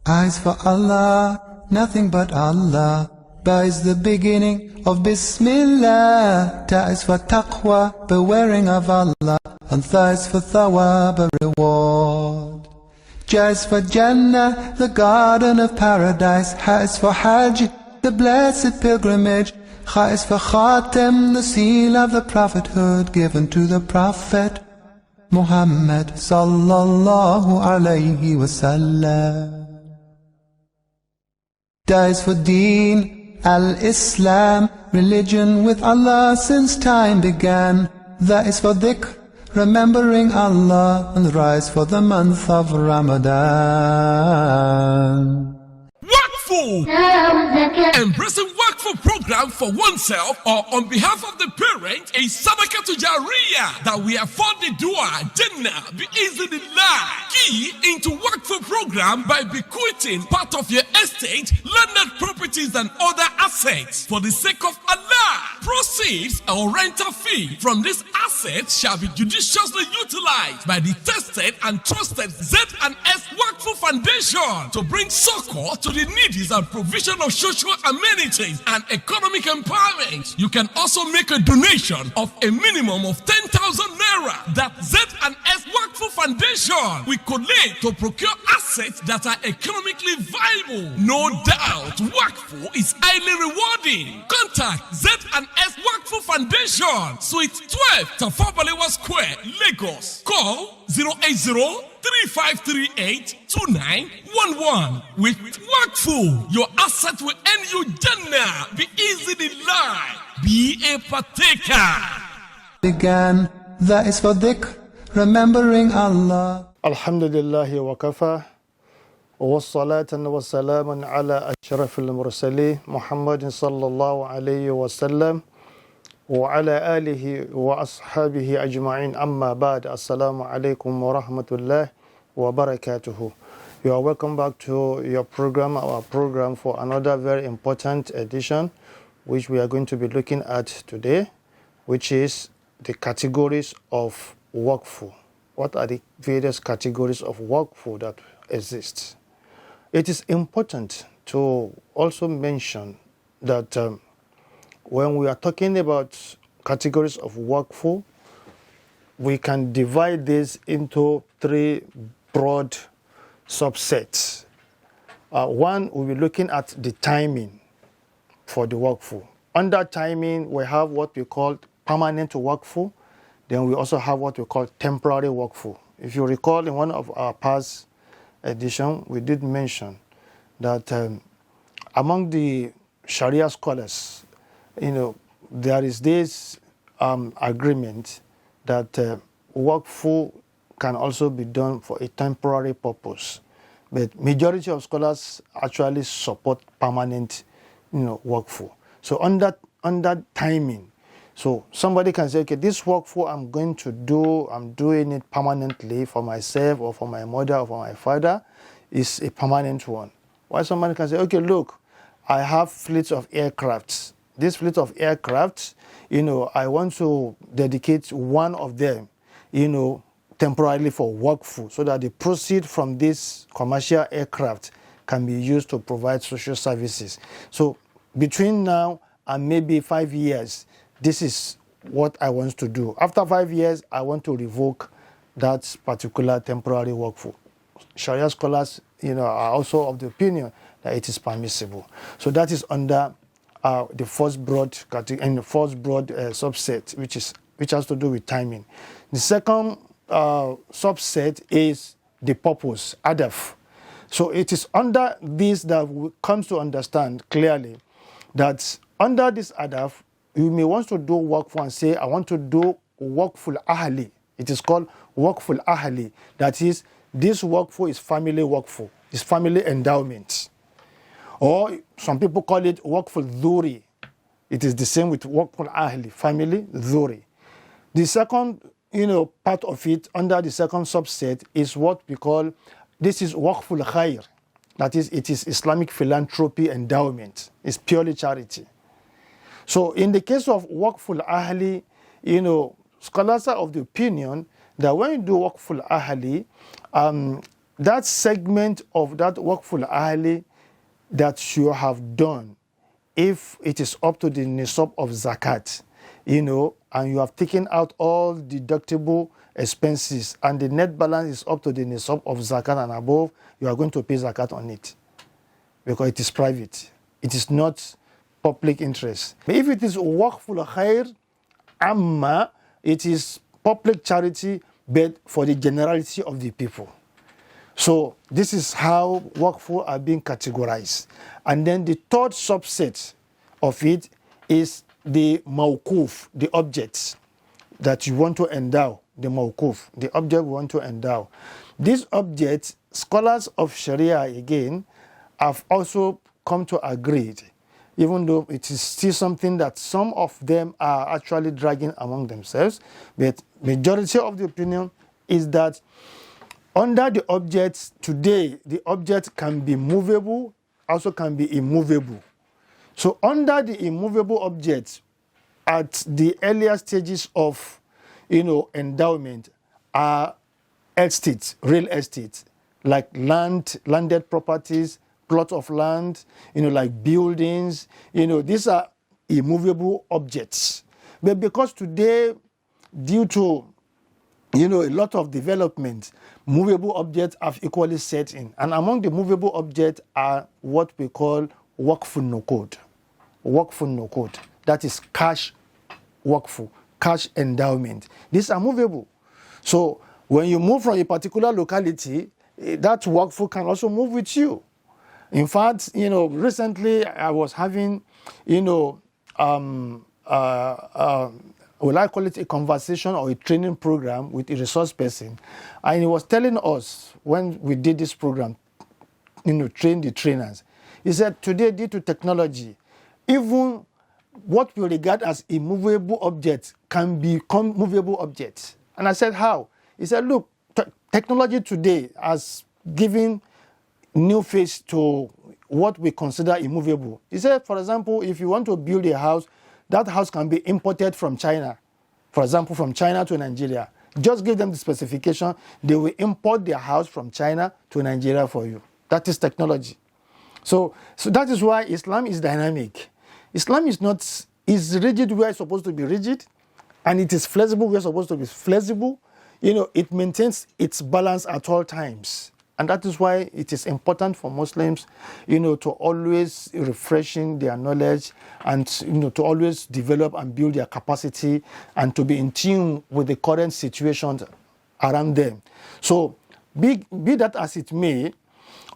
Eyes for Allah, nothing but Allah. Ba is the beginning of Bismillah. Ta is for taqwa, bewaring of Allah. And Tha is for thawab, a reward. Ja is for Jannah, the garden of paradise. Ha is for Hajj, the blessed pilgrimage. Kha is for Khatem, the seal of the prophethood given to the Prophet Muhammad sallallahu alayhi wasallam. Da is for Deen, Al-Islam, religion with Allah since time began. That is for dhikr, remembering Allah, and rise for the month of Ramadan. Wakfu! Embracing Wakfu program for oneself or on behalf of the parent is Sadaqah to Jariyah that we afford the dua Jannah bi-iznillah. Key into Wakfu program by bequeathing part of your estate, landed properties and other assets for the sake of Allah. Proceeds or rental fee from this asset shall be judiciously utilized by the tested and trusted Z&S Wakfu Foundation to bring succor to the needy and provision of social amenities and economic empowerment. You can also make a donation of a minimum of 10,000 naira that Z&S Wakfu Foundation will collate to procure assets that are economically viable. No doubt, Wakfu is highly rewarding. Contact Z&S Wakfu Foundation, Suite 12, Tafawa Balewa Square, Lagos. Call 080-3538-2911. With Wakfu, your asset will earn you Jannah. Be easy in life. Be a partaker. Began, that is for dhikr, remembering Allah. Alhamdulillahi wa kafa. والصلاة والسلام على أشرف المرسلين محمد صلى الله عليه وسلم وعلى آله وأصحابه أجمعين أما بعد السلام عليكم ورحمة الله وبركاته. You are welcome back to your program, our program for another very important edition which we are going to be looking at today, which is the categories of Wakfu. What are the various categories of Wakfu that exist? It is important to also mention that when we are talking about categories of Wakfu, we can divide this into three broad subsets. One, we'll be looking at the timing for the Wakfu. Under timing, we have what we call permanent Wakfu. Then we also have what we call temporary Wakfu. If you recall, in one of our past edition, we did mention that among the Sharia scholars, there is this agreement that Wakfu can also be done for a temporary purpose. But majority of scholars actually support permanent, Wakfu. So under timing, so somebody can say, okay, this Wakfu I'm doing it permanently for myself or for my mother or for my father, is a permanent one. While somebody can say, okay, look, I have fleets of aircrafts. This fleet of aircrafts, I want to dedicate one of them, temporarily for Wakfu, so that the proceeds from this commercial aircraft can be used to provide social services. So between now and maybe 5 years, this is what I want to do. After 5 years, I want to revoke that particular temporary Wakfu. Sharia scholars, are also of the opinion that it is permissible. So that is under the first broad category and the first broad subset, which has to do with timing. The second subset is the purpose, adaf. So it is under this that we come to understand clearly that under this adaf, you may want to do Wakfu and say, I want to do Wakful Ahli. It is called Wakful Ahli. That is, this Wakfu is family Wakfu, it's family endowment. Or some people call it Wakful Dhuri. It is the same with Wakful Ahli, family Dhuri. The second, part of it, under the second subset, is what we call, this is Wakful Khair. That is, it is Islamic philanthropy endowment. It's purely charity. So in the case of Wakful Ahli, scholars are of the opinion that when you do Wakful Ahli, that segment of that Waqful Ahli that you have done, if it is up to the nisab of zakat, and you have taken out all deductible expenses and the net balance is up to the nisab of zakat and above, you are going to pay zakat on it because it is private. It is not public interest. But if it is Waqful Khair Amma, it is public charity, but for the generality of the people. So this is how Waqf are being categorized. And then the third subset of it is the Mawquf, the objects that you want to endow, the Mawquf, the object we want to endow. These objects, scholars of Sharia again, have also come to agree, even though it is still something that some of them are actually dragging among themselves, but majority of the opinion is that under the objects today, the object can be movable, also can be immovable. So under the immovable objects, at the earlier stages of endowment are estates, real estate, like landed properties, plot of land, like buildings, these are immovable objects. But because today, due to a lot of development, movable objects have equally set in. And among the movable objects are what we call Waqfun Nuqud. Waqfun Nuqud. That is cash Waqfu, cash endowment. These are movable. So when you move from a particular locality, that Waqfu can also move with you. In fact, recently I was having, will I call it a conversation or a training program with a resource person, and he was telling us when we did this program, train the trainers. He said today, due to technology, even what we regard as immovable objects can become movable objects. And I said, how? He said, look, technology today has given new face to what we consider immovable. He said, for example, if you want to build a house, that house can be imported from China. For example, from China to Nigeria. Just give them the specification. They will import their house from China to Nigeria for you. That is technology. So that is why Islam is dynamic. Islam is rigid where it's supposed to be rigid, and it is flexible where it's supposed to be flexible. It maintains its balance at all times. And that is why it is important for Muslims, to always refreshing their knowledge and, to always develop and build their capacity and to be in tune with the current situations around them. So be that as it may,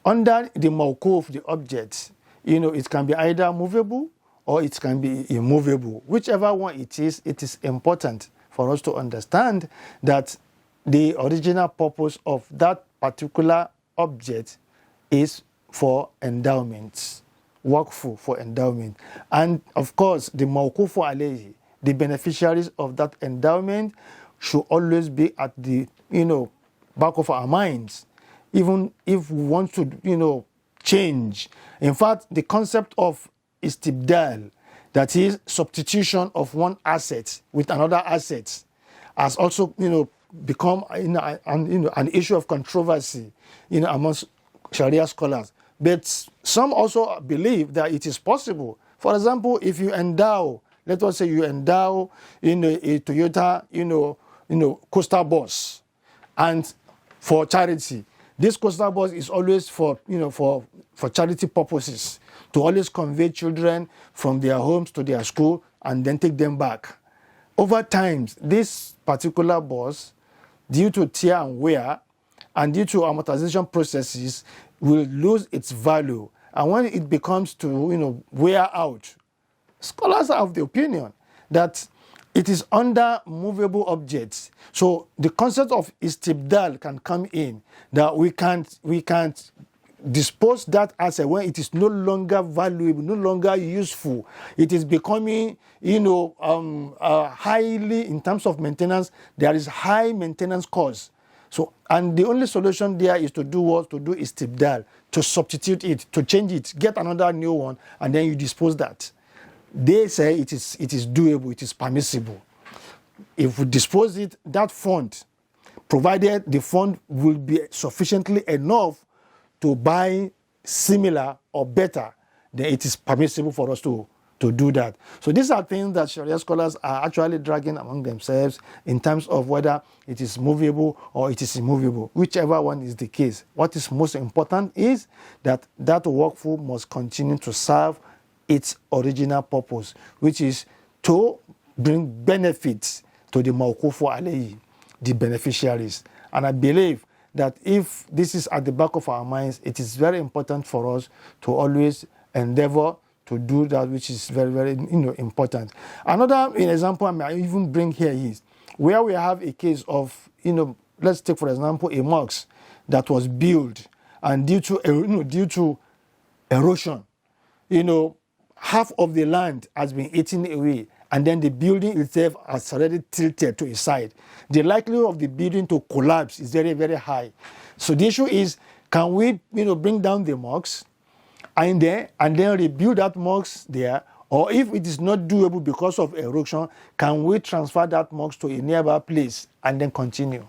under the Mawquf, the object, it can be either movable or it can be immovable. Whichever one it is important for us to understand that the original purpose of that particular object is for endowments, Waqfu for endowment. And of course, the Mawqufu alayhi, the beneficiaries of that endowment should always be at the, back of our minds, even if we want to, change. In fact, the concept of istibdal, that is substitution of one asset with another asset, has also, become an issue of controversy amongst Sharia scholars. But some also believe that it is possible. For example, if you endow, let us say you endow a Toyota coaster bus, and for charity, this coaster bus is always for charity purposes, to always convey children from their homes to their school and then take them back. Over time, this particular bus, due to tear and wear and due to amortization processes, will lose its value. And when it becomes to wear out, scholars are of the opinion that it is under movable objects. So the concept of istibdal can come in, that we can't dispose that asset when it is no longer valuable, no longer useful. It is becoming, highly, in terms of maintenance, there is high maintenance cost. So, and the only solution there is to do what? To do istibdal, to substitute it, to change it, get another new one, and then you dispose that. They say it is doable, it is permissible. If we dispose it, that fund, provided the fund will be sufficiently enough to buy similar or better, then it is permissible for us to do that. So these are things that Sharia scholars are actually dragging among themselves in terms of whether it is movable or it is immovable, whichever one is the case. What is most important is that that waqf must continue to serve its original purpose, which is to bring benefits to the mawqufu alayhi, the beneficiaries. And I believe that if this is at the back of our minds, it is very important for us to always endeavor to do that, which is very, very important. Another example I may even bring here is where we have a case of, let's take for example a mosque that was built, and due to erosion, half of the land has been eaten away, and then the building itself has already tilted to its side. The likelihood of the building to collapse is very, very high. So the issue is, can we, bring down the mosque and then rebuild that mosque there? Or if it is not doable because of erosion, can we transfer that mosque to a nearby place and then continue?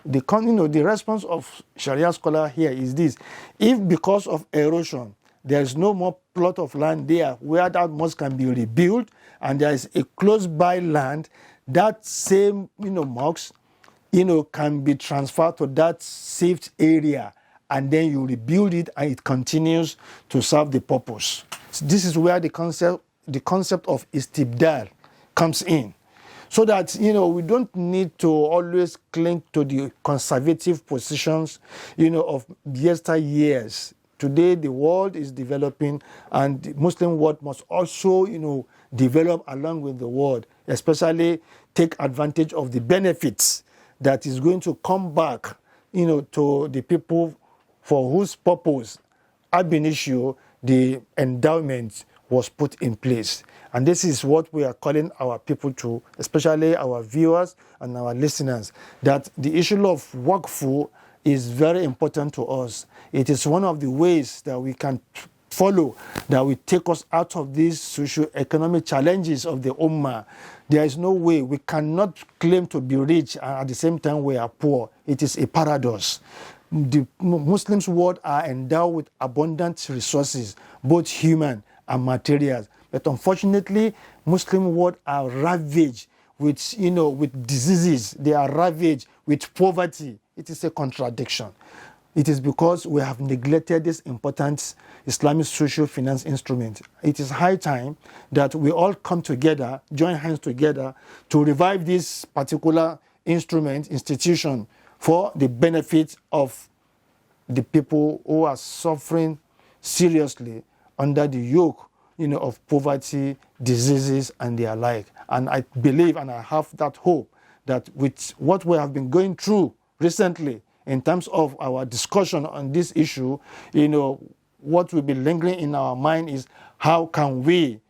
The response of Sharia scholar here is this: if because of erosion there is no more plot of land there where that mosque can be rebuilt, and there is a close by land, that same mosque can be transferred to that saved area, and then you rebuild it and it continues to serve the purpose. So this is where the concept of istibdal comes in. So that, we don't need to always cling to the conservative positions, of yesteryears. Today, the world is developing, and the Muslim world must also, develop along with the world, especially take advantage of the benefits that is going to come back, to the people for whose purpose, ab initio, the endowment was put in place. And this is what we are calling our people to, especially our viewers and our listeners, that the issue of waqf is very important to us. It is one of the ways that we can follow that will take us out of these socio-economic challenges of the Ummah. There is no way we cannot claim to be rich and at the same time we are poor. It is a paradox. The Muslims' world are endowed with abundant resources, both human and materials. But unfortunately, Muslim world are ravaged with, with diseases. They are ravaged with poverty. It is a contradiction. It is because we have neglected this important Islamic social finance instrument. It is high time that we all come together, join hands together to revive this particular institution for the benefit of the people who are suffering seriously under the yoke, of poverty, diseases, and their like. And I believe and I have that hope that with what we have been going through recently in terms of our discussion on this issue, what will be lingering in our mind is how can we,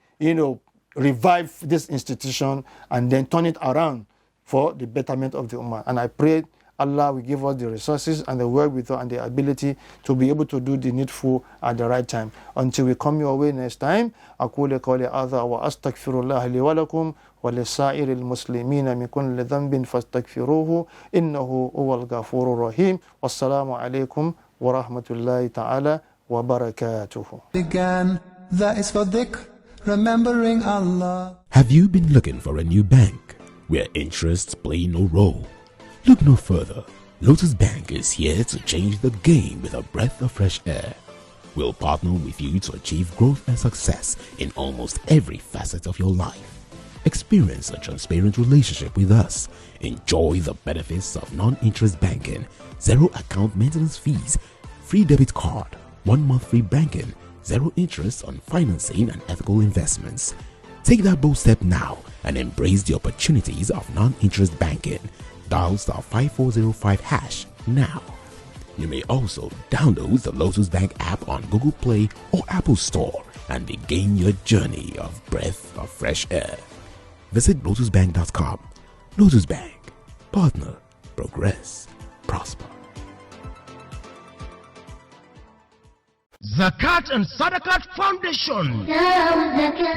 revive this institution and then turn it around for the betterment of the Ummah. And I pray Allah will give us the resources and the wherewithal and the ability to be able to do the needful at the right time. Until we come your way next time, أقول قولي هذا وأستغفر الله لي ولكم ولسائر المسلمين من كل ذنب فاستغفروه إنه هو الغفور الرحيم والسلام عليكم ورحمة الله تعالى وبركاته. Began, that is for dhikr, remembering Allah. Have you been looking for a new bank where interests play no role? Look no further. Lotus Bank is here to change the game with a breath of fresh air. We'll partner with you to achieve growth and success in almost every facet of your life. Experience a transparent relationship with us. Enjoy the benefits of non-interest banking, zero account maintenance fees, free debit card, 1 month free banking, zero interest on financing and ethical investments. Take that bold step now and embrace the opportunities of non-interest banking. Dial *5405# now. You may also download the Lotus Bank app on Google Play or Apple Store and begin your journey of breath of fresh air. Visit lotusbank.com. Lotus Bank. Partner. Progress. Prosper. Zakat and Sadaqat Foundation.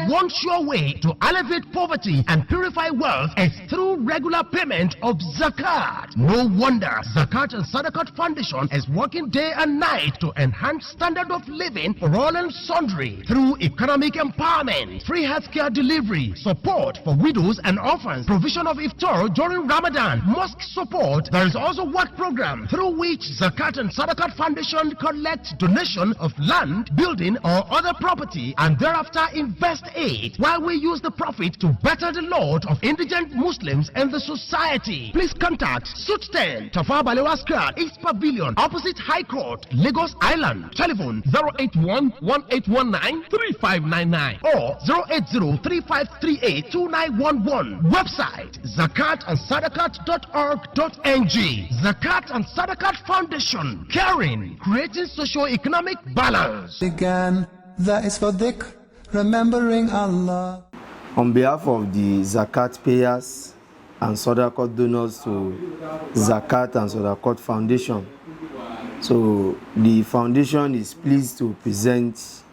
One sure way to elevate poverty and purify wealth is through regular payment of zakat. No wonder Zakat and Sadaqat Foundation is working day and night to enhance standard of living for all and sundry through economic empowerment, free healthcare delivery, support for widows and orphans, provision of iftar during Ramadan, mosque support. There is also work program through which Zakat and Sadaqat Foundation collects donation of land, building or other property and thereafter invest it, while we use the profit to better the lot of indigent Muslims in the society. Please contact Suit 10, Tafa Balewa Square, East Pavilion, opposite High Court, Lagos Island. Telephone 081-1819-3599 or 080-3538-2911. Website zakatandsadaqat.org.ng. Zakat and Sadaqat Foundation, caring, creating socio-economic balance. Began, that is for dhikr, remembering Allah. On behalf of the Zakat payers and Sadaqat donors to Zakat and Sadaqat Foundation, so the foundation is pleased to present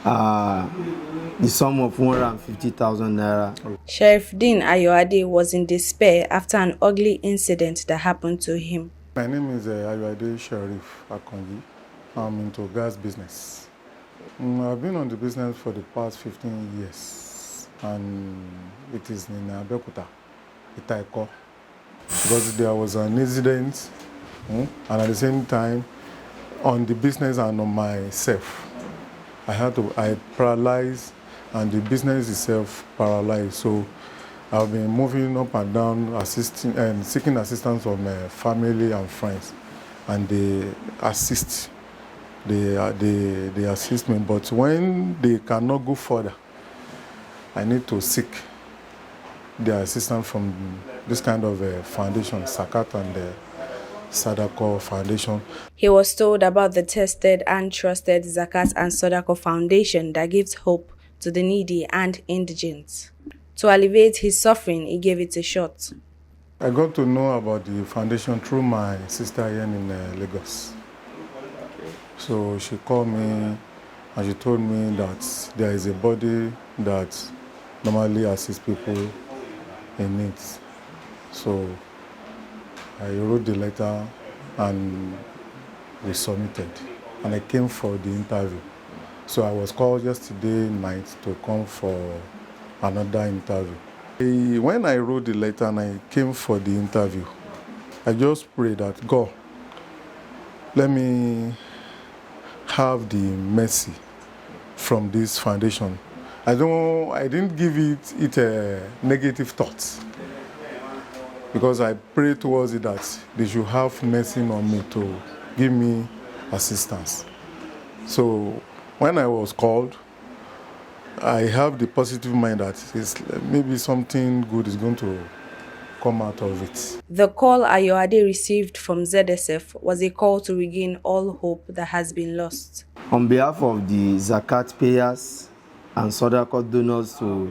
the sum of 150,000 naira. Sheriffdeen Ayoade was in despair after an ugly incident that happened to him. My name is Ayoade Sheriff Akonji. I'm into gas business. I've been on the business for the past 15 years, and it is in Abeokuta, Itaiko, because there was an incident, and at the same time, on the business and on myself, I paralyzed, and the business itself paralyzed. So I've been moving up and down, assisting and seeking assistance from family and friends, and they assist. They assist me, but when they cannot go further, I need to seek their assistance from this kind of foundation, Zakat and Sadaqat Foundation. He was told about the tested and trusted Zakat and Sadaqat Foundation that gives hope to the needy and indigent. To alleviate his suffering, he gave it a shot. I got to know about the foundation through my sister here in Lagos. So she called me and she told me that there is a body that normally assists people in need. So I wrote the letter and we submitted. And I came for the interview. So I was called yesterday night to come for another interview. When I wrote the letter and I came for the interview, I just prayed that God, let me have the mercy from this foundation. I didn't give it a negative thought, because I prayed towards it that they should have mercy on me to give me assistance. So when I was called, I have the positive mind that maybe something good is going to come out of it. The call Ayoade received from ZSF was a call to regain all hope that has been lost. On behalf of the Zakat payers and Sadaqat donors to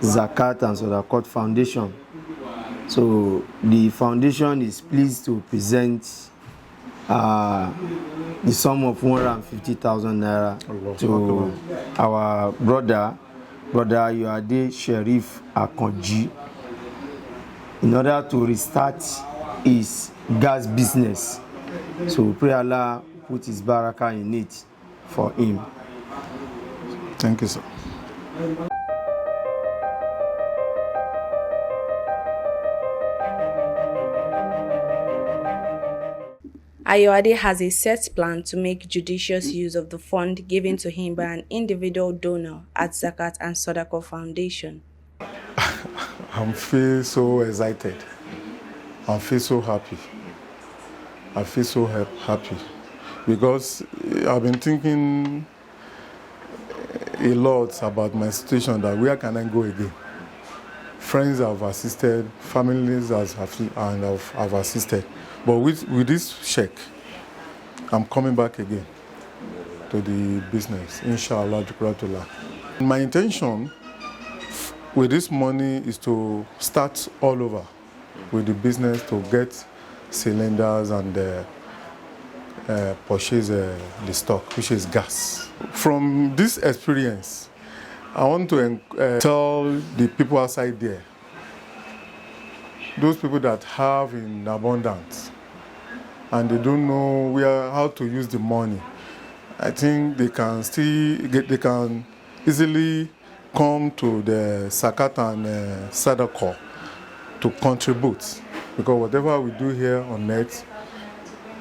Zakat and Sadaqat Foundation, so the foundation is pleased to present the sum of 150,000 naira to our brother Ayoade Sheriff Akonji, in order to restart his gas business. So pray Allah put his barakah in it for him. Thank you, sir. Ayoade has a set plan to make judicious use of the fund given to him by an individual donor at Zakat and Sadaqat Foundation. I feel so excited. I feel so happy. I feel so happy because I've been thinking a lot about my situation, that where can I go again? Friends have assisted, families have assisted. But with this check, I'm coming back again to the business, inshallah. My intention with this money is to start all over with the business, to get cylinders and purchase the stock, which is gas. From this experience, I want to tell the people outside there, those people that have in abundance and they don't know how to use the money, I think they can easily come to the Zakat and Sadaqah to contribute, because whatever we do here on earth,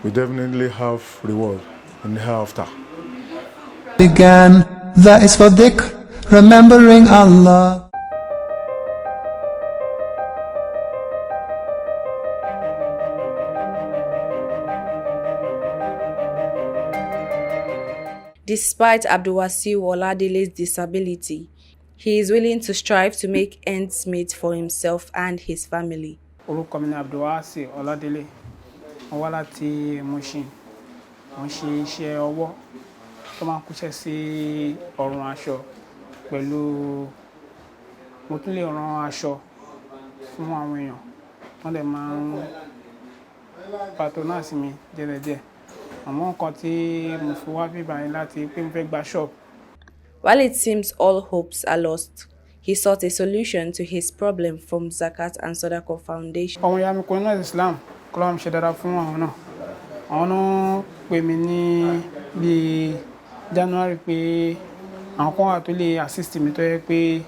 we definitely have reward in the hereafter. Began, that is for dhikr, remembering Allah. Despite Abdulwasiu Oladele's disability, he is willing to strive to make ends meet for himself and his family. Orúkọ mi ni Abdulwasiu Oladele, mo wá láti Mushin. Mo ń ṣe iṣẹ́ ọwọ́ tó máa ń kúṣẹ́ sí ọrùn aṣọ pẹ̀lú mo tún lè rán aṣọ fún àwọn èèyàn wọ́n lè máa ń patronize mi díẹ̀díẹ̀. Àmọ́ nǹkan tí mo fi wá bíbá yìí láti pé mo fẹ́ gba shop. While it seems all hopes are lost, he sought a solution to his problem from Zakat and Sadaqah Foundation. Ọmọ ìyá mi kò ní Islam kó lọ́wọ́ mi ṣe dáadáa fún àwọn náà. Àwọn náà pè mí ní bíi January pé àwọn kan wà tó lè assist mi tó yẹ pé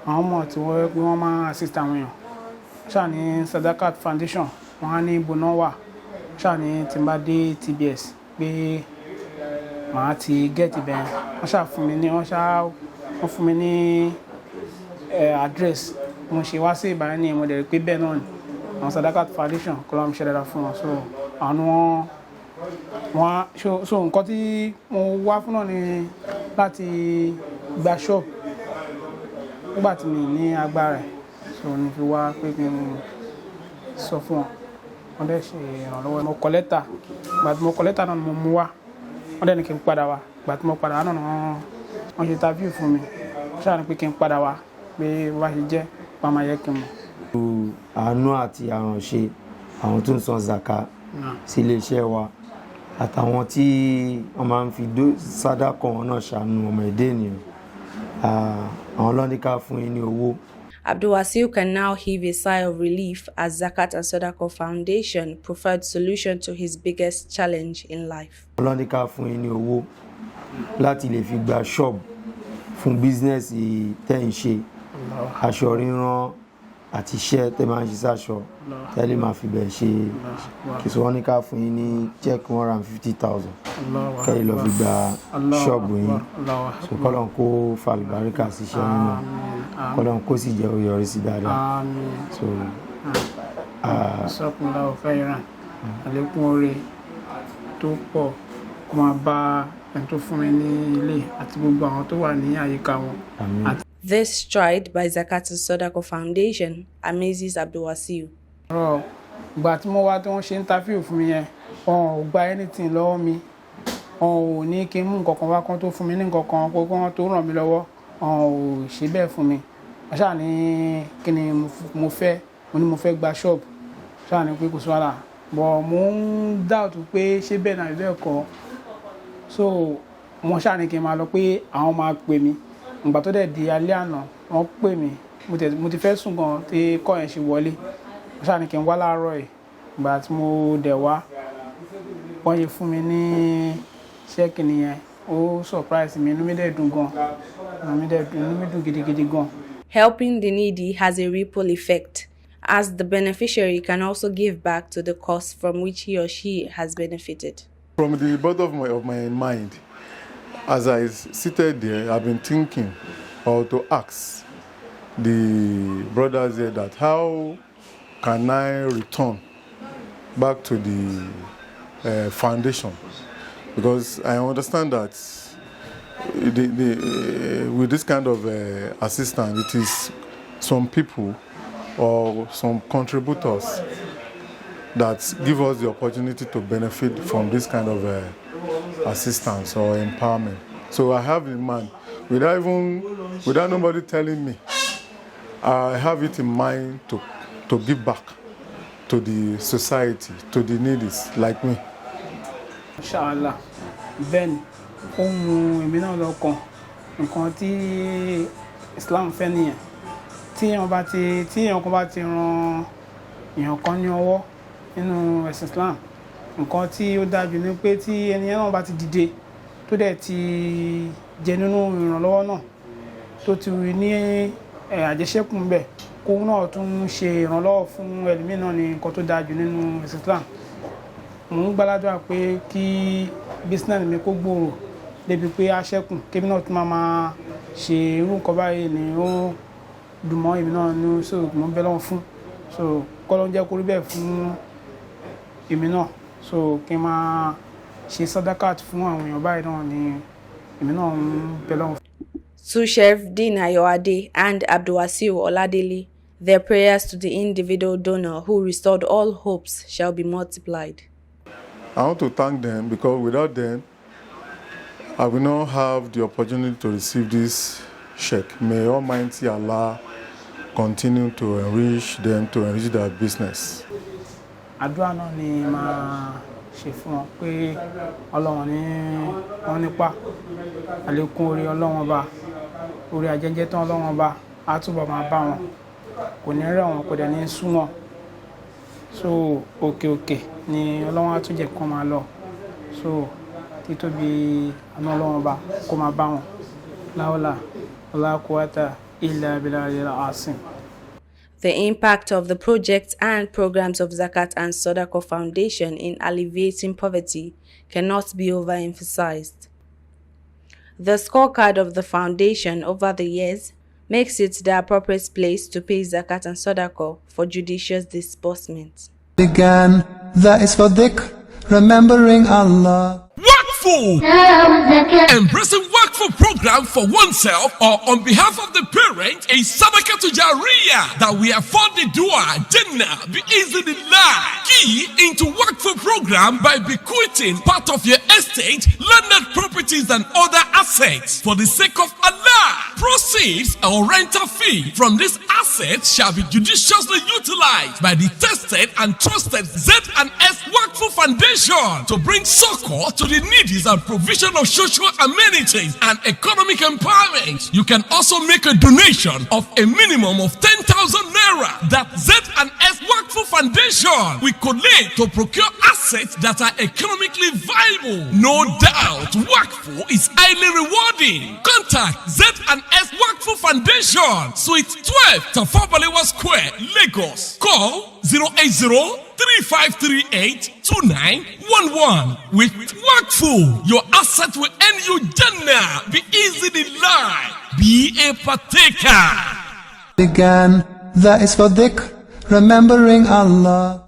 àwọn ọmọ tí wọ́n pé wọ́n máa assist àwọn èèyàn. Ṣáà ní Zakat Foundation wọ́n á ní ibo náà wà. Ṣáà ní tí n bá dé TBS pé màá ti get ibẹ̀ wọ́n ṣáà fún mi ní wọ́n fún mi ní address mo ṣe wá sí Ìbàdàn ní mo dẹ̀ rí pé bẹ́ẹ̀ náà ni àwọn Zakat Foundation kó lọ́wọ́ mi ṣe dáadáa fún wọn so àwọn wọn so nǹkan tí mo wá fún náà ni láti gba shop nígbà tí mi ní agbára ẹ̀ so ní fi wá pé kí n sọ fún wọn wọ́n dẹ̀ ṣe ìrànlọ́wọ́ mo kọ lẹ́tà ìgbà tí mo kọ lẹ́tà náà ni mo mú wá wọ́n dẹ̀ ní kí n padà wá ìgbà tí mo padà wá náà wọ́n ṣe interview fún mi ṣáà ní pé kí n padà wá pé bá ṣe jẹ́ pa máa yẹ kí n mọ̀. Àánú àti àránṣe àwọn tó ń san zaka sí iléeṣẹ́ wa àtàwọn tí wọ́n máa ń fi sádàkọ̀ wọn náà ṣàánú ọmọ èdè ènìyàn àwọn lọ́nìkà fún yín ní owó. Abdulwasiu can now heave a sigh of relief as Zakat and Sadaqah Foundation preferred solution to his biggest challenge in life. Lọ́nìkà fún yín ní owó láti lè fi gba shop fún bísínẹ́sì tẹ́ ń ṣe aṣọ ríran àti iṣẹ́ tẹ́ máa ń ṣe sáṣọ tẹ́lẹ̀ máa fi bẹ̀ ṣe kìsọ wọ́n ní ká fún yín ní check 150,000 kẹ́yìn lọ fi gba ṣọ́ọ̀bù yín so kọ́lọ́n kó falùbáríkà sí iṣẹ́ nínú kọ́lọ́n kó sì jẹ́ oyọrí sí dáadáa so sọ́kùnlá ọ̀fẹ́ ìran àlékún oore tó pọ̀ kó máa bá ẹni tó fún mi ní ilé àti gbogbo àwọn tó wà ní àyíká wọn. This stride by Zakat and Sadaqah Foundation amazes Abdulwasiu. Ìgbà tí mo wá tí wọ́n ṣe interview fún mi yẹn wọn ò gba anything lọ́wọ́ mi wọn ò ní kí n mú nǹkan kan wá kán tó fún mi ní nǹkan kan kó kán tó ràn mí lọ́wọ́ wọn ò ṣe bẹ́ẹ̀ fún mi wọ́n ṣáà ní kí ni mo fẹ́ mo ní mo fẹ́ gba shop ṣáà ní pé kò sí wàhálà but mo ń doubt pé ṣé bẹ́ẹ̀ náà bẹ́ẹ̀ kọ́ so mo ṣáà ní kí n máa lọ pé àwọn máa pè mí ìgbà tó dẹ̀ di alẹ́ àná wọ́n pè mí mo ti fẹ́ sùn gan tí kọ́ yẹn ṣe wọlé mo ṣáà ní kí n wá láàárọ̀ ẹ̀ ìgbà tí mo dẹ̀ wá wọ́n yẹ fún mi ní ṣẹ́ẹ̀kì nìyẹn ó surprise mi inú mi dẹ̀ dùn gan inú mi dùn gidigidi gan. Helping the needy has a ripple effect, as the beneficiary can also give back to the cause from which he or she has benefited. From the bottom of my mind, as I seated there, I've been thinking or to ask the brothers there that how can I return back to the foundation, because I understand that with this kind of assistance, it is some people or some contributors that give us the opportunity to benefit from this kind of assistance or empowerment. So I have in mind, without nobody telling me, I have it in mind to give back to the society, to the needy like me. inshallah bẹ́ẹ̀ ni ó mú èmi náà lọ́kàn nǹkan tí Islam fẹ́ nìyẹn tí èèyàn kan bá ti ran èèyàn kan ní ọwọ́ nínú ẹ̀sìn Islam nǹkan tí ó dájú ni pé tí ẹni náà bá ti dìde tó dẹ̀ ti jẹ nínú ìrànlọ́wọ́ náà tó ti rí ní àjẹṣẹ́kù ń bẹ̀ kó náà tún ṣe ìrànlọ́wọ́ fún ẹlòmíì náà ní nǹkan tó dájú nínú ẹ̀sìn Islam. Mò ń gbàládùra pé kí business mi kó gbòòrò débi pé aṣẹ́kù kébí náà tún máa ṣe irú nǹkan báyìí ni ó dùn mọ́ èmi náà ní so mo ń bẹ lọ́wọ́ fún so kọ́ ló ń jẹ́ kó rí bẹ́ẹ̀ fún èmi náà so kí n máa ṣe sadakat fún àwọn èèyàn báyìí náà ni èmi náà ń bẹ lọ́wọ́ fún. To Sherifdeen Ayoade and Abdulwasiu Oladele, their prayers to the individual donor who restored all hopes shall be multiplied. I want to thank them because without them, I will not have the opportunity to receive this check. May Almighty Allah continue to enrich them, to enrich their business. Àdúrà náà ni máa ṣe fún wọn pé Ọlọ́run ní wọ́n nípa àlékún orí Ọlọ́run Ọba orí ajẹ́jẹ́ tán Ọlọ́run Ọba á túbọ̀ máa bá wọn kò ní rẹ̀ wọn kò dẹ̀ ní sú wọn so òkè ni Ọlọ́run á tún jẹ́ kó máa lọ so títóbi àánú Ọlọ́run Ọba kó máa bá wọn láwọlá wala quwwata illa billahil azim. The impact of the projects and programs of Zakat and Sadaqah Foundation in alleviating poverty cannot be overemphasized. The scorecard of the foundation over the years makes it the appropriate place to pay Zakat and Sadaqah for judicious disbursement. Began, that is for dhikr, remembering Allah. Wakfu! Embracing Wakfu program for oneself or on behalf of the parent is Sadaqah to Jariyah that we afford the dua Jannah be easily live. Key into Wakfu program by bequeathing part of your estate, landed properties and other assets for the sake of Allah. Proceeds or rental fee from these assets shall be judiciously utilized by the tested and trusted Z&S Wakfu Foundation to bring succor to the needy and provision of social amenities and economic empowerment. You can also make a donation of a minimum of 10,000 naira that Z&S Wakfu Foundation will collate to procure assets that are economically viable. No doubt, Wakfu is highly rewarding. Contact Z&S Wakfu Foundation, Suite 12, Tafawa Balewa Square, Lagos. Call 080-3538-2911. With Wakfu, your asset will earn you Jannah. Be easily live. Be a partaker. Began, that is for dhikr, remembering Allah.